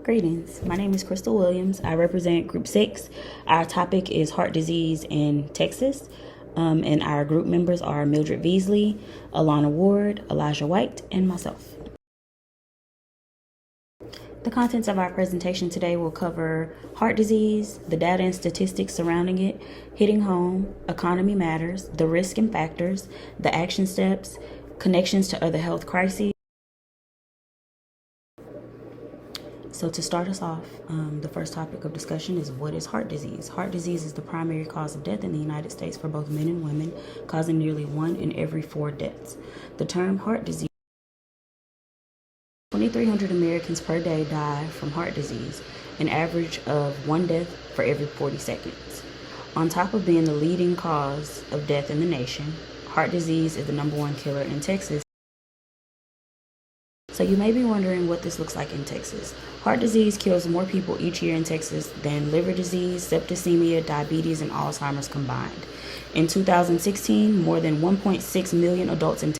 Greetings. My name is Crystal Williams. I represent Group 6. Our topic is heart disease in Texas. And our group members are Mildred Beasley, Alana Ward, Elijah White, and myself. The contents of our presentation today will cover heart disease, the data and statistics surrounding it, hitting home, economy matters, the risk and factors, the action steps, connections to other health crises. So to start us off, the first topic of discussion is what is heart disease? Heart disease is the primary cause of death in the United States for both men and women, causing nearly 1 in every 4 deaths. The term heart disease, 2,300 Americans per day die from heart disease, an average of 1 death for every 40 seconds. On top of being the leading cause of death in the nation, heart disease is the #1 killer in Texas. So you may be wondering what this looks like in Texas. Heart disease kills more people each year in Texas than liver disease, septicemia, diabetes, and Alzheimer's combined. In 2016, more than 1.6 million adults in Texas.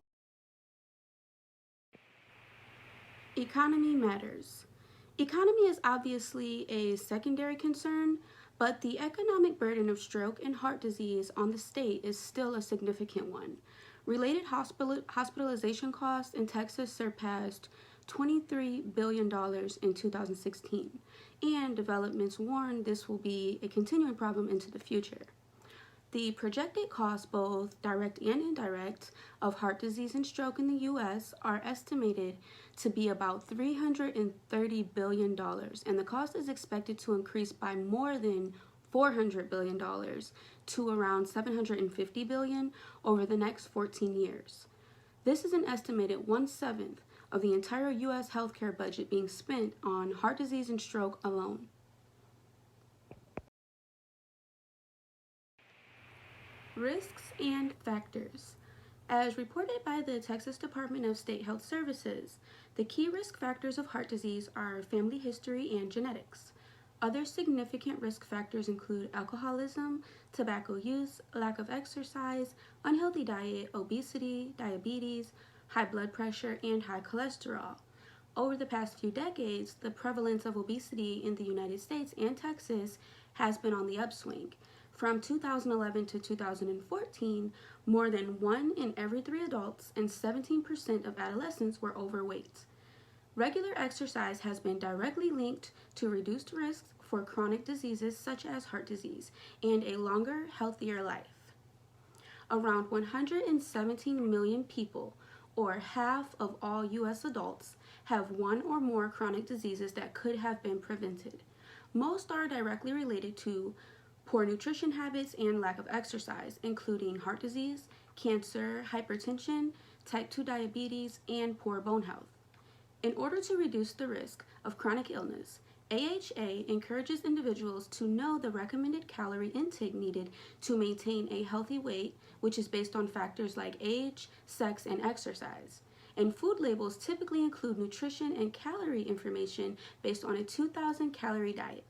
Economy matters. Economy is obviously a secondary concern, but the economic burden of stroke and heart disease on the state is still a significant one. Related hospitalization costs in Texas surpassed $23 billion in 2016, and developments warn this will be a continuing problem into the future. The projected costs, both direct and indirect, of heart disease and stroke in the U.S. are estimated to be about $330 billion, and the cost is expected to increase by more than $400 billion to around $750 billion over the next 14 years. This is an estimated 1/7 of the entire U.S. healthcare budget being spent on heart disease and stroke alone. Risks and factors. As reported by the Texas Department of State Health Services, the key risk factors of heart disease are family history and genetics. Other significant risk factors include alcoholism, tobacco use, lack of exercise, unhealthy diet, obesity, diabetes, high blood pressure, and high cholesterol. Over the past few decades, the prevalence of obesity in the United States and Texas has been on the upswing. From 2011 to 2014, more than 1 in every 3 adults and 17% of adolescents were overweight. Regular exercise has been directly linked to reduced risks for chronic diseases such as heart disease and a longer, healthier life. Around 117 million people, or half of all U.S. adults, have 1 or more chronic diseases that could have been prevented. Most are directly related to poor nutrition habits and lack of exercise, including heart disease, cancer, hypertension, type 2 diabetes, and poor bone health. In order to reduce the risk of chronic illness, AHA encourages individuals to know the recommended calorie intake needed to maintain a healthy weight, which is based on factors like age, sex, and exercise. And food labels typically include nutrition and calorie information based on a 2,000 calorie diet.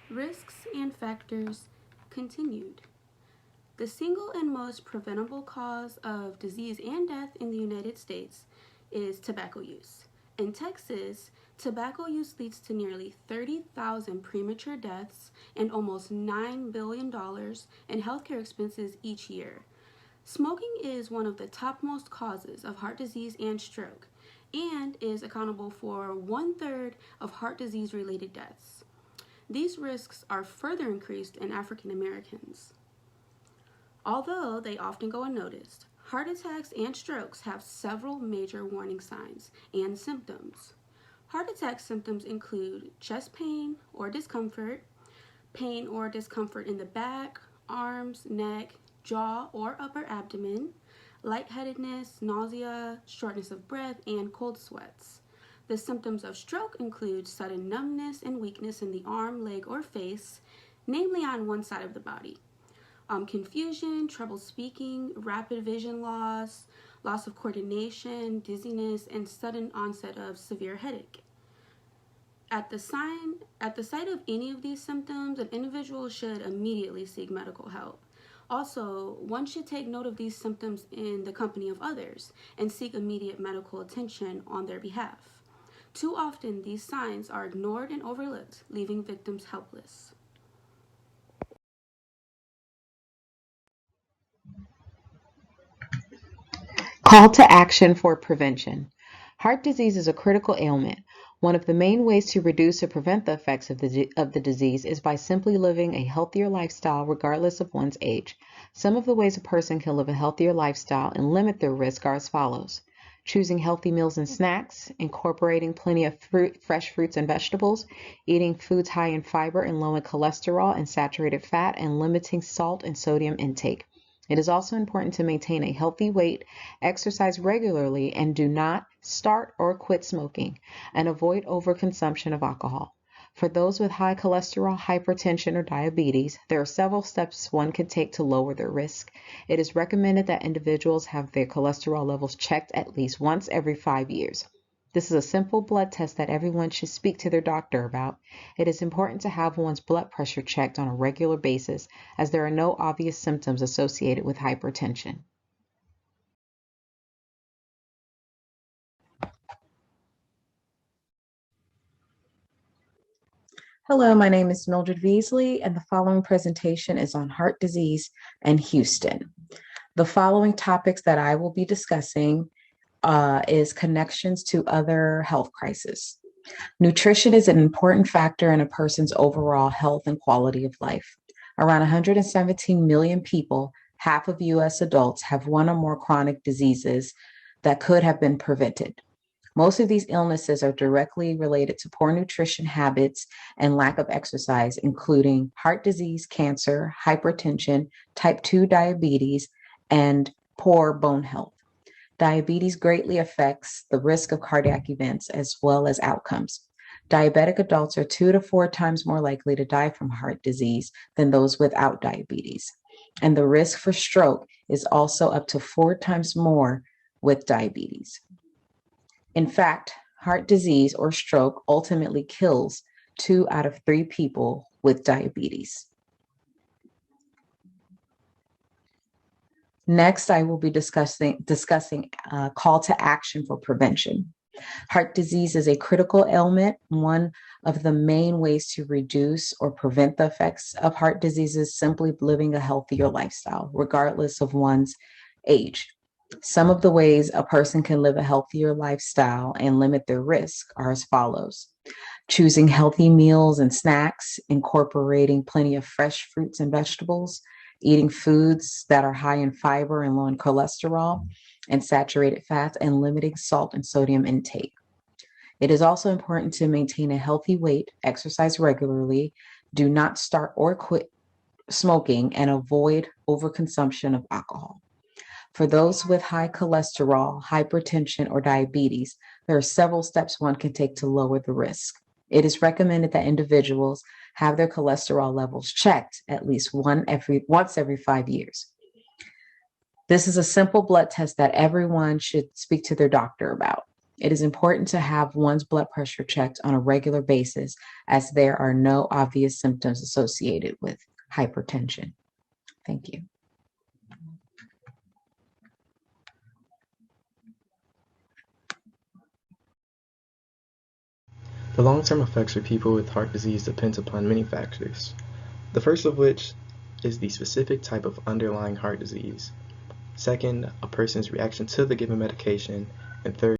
Risks and factors continued. The single and most preventable cause of disease and death in the United States is tobacco use. In Texas, tobacco use leads to nearly 30,000 premature deaths and almost $9 billion in healthcare expenses each year. Smoking is one of the topmost causes of heart disease and stroke, and is accountable for 1/3 of heart disease-related deaths. These risks are further increased in African Americans. Although they often go unnoticed, heart attacks and strokes have several major warning signs and symptoms. Heart attack symptoms include chest pain or discomfort in the back, arms, neck, jaw, or upper abdomen, lightheadedness, nausea, shortness of breath, and cold sweats. The symptoms of stroke include sudden numbness and weakness in the arm, leg, or face, namely on one side of the body. Confusion, trouble speaking, rapid vision loss, loss of coordination, dizziness, and sudden onset of severe headache. At the sight of any of these symptoms, an individual should immediately seek medical help. Also, one should take note of these symptoms in the company of others and seek immediate medical attention on their behalf. Too often, these signs are ignored and overlooked, leaving victims helpless. Call to action for prevention. Heart disease is a critical ailment. One of the main ways to reduce or prevent the effects of the disease is by simply living a healthier lifestyle regardless of one's age. Some of the ways a person can live a healthier lifestyle and limit their risk are as follows. Choosing healthy meals and snacks, incorporating plenty of fresh fruits and vegetables, eating foods high in fiber and low in cholesterol and saturated fat, and limiting salt and sodium intake. It is also important to maintain a healthy weight, exercise regularly, and do not start or quit smoking, and avoid overconsumption of alcohol. For those with high cholesterol, hypertension, or diabetes, there are several steps one can take to lower their risk. It is recommended that individuals have their cholesterol levels checked at least once every 5 years. This is a simple blood test that everyone should speak to their doctor about. It is important to have one's blood pressure checked on a regular basis, as there are no obvious symptoms associated with hypertension. Hello, my name is Mildred Beasley, and the following presentation is on heart disease and Houston. The following topics that I will be discussing is connections to other health crises. Nutrition is an important factor in a person's overall health and quality of life. Around 117 million people, half of U.S. adults, have one or more chronic diseases that could have been prevented. Most of these illnesses are directly related to poor nutrition habits and lack of exercise, including heart disease, cancer, hypertension, type 2 diabetes, and poor bone health. Diabetes greatly affects the risk of cardiac events as well as outcomes. Diabetic adults are 2 to 4 times more likely to die from heart disease than those without diabetes. And the risk for stroke is also up to 4 times more with diabetes. In fact, heart disease or stroke ultimately kills 2 out of 3 people with diabetes. Next, I will be discussing call to action for prevention. Heart disease is a critical ailment. One of the main ways to reduce or prevent the effects of heart disease is simply living a healthier lifestyle, regardless of one's age. Some of the ways a person can live a healthier lifestyle and limit their risk are as follows. Choosing healthy meals and snacks, incorporating plenty of fresh fruits and vegetables, eating foods that are high in fiber and low in cholesterol and saturated fats, and limiting salt and sodium intake. It is also important to maintain a healthy weight, exercise regularly, do not start or quit smoking, and avoid overconsumption of alcohol. For those with high cholesterol, hypertension, or diabetes, there are several steps one can take to lower the risk. It is recommended that individuals have their cholesterol levels checked at least once every 5 years. This is a simple blood test that everyone should speak to their doctor about. It is important to have one's blood pressure checked on a regular basis, as there are no obvious symptoms associated with hypertension. Thank you. The long-term effects for people with heart disease depends upon many factors. The first of which is the specific type of underlying heart disease. Second, a person's reaction to the given medication. And third,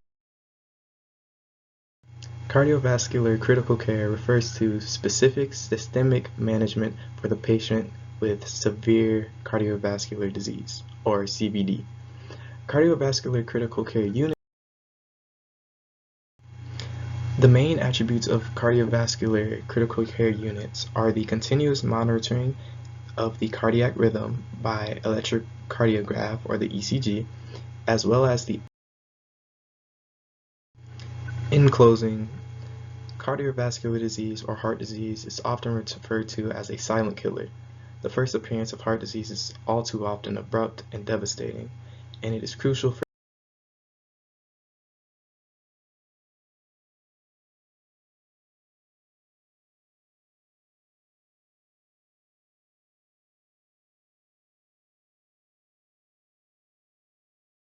cardiovascular critical care refers to specific systemic management for the patient with severe cardiovascular disease, or CVD. Cardiovascular critical care unit. The main attributes of cardiovascular critical care units are the continuous monitoring of the cardiac rhythm by electrocardiograph, or the ECG, as well as the. In closing, cardiovascular disease or heart disease is often referred to as a silent killer. The first appearance of heart disease is all too often abrupt and devastating, and it is crucial for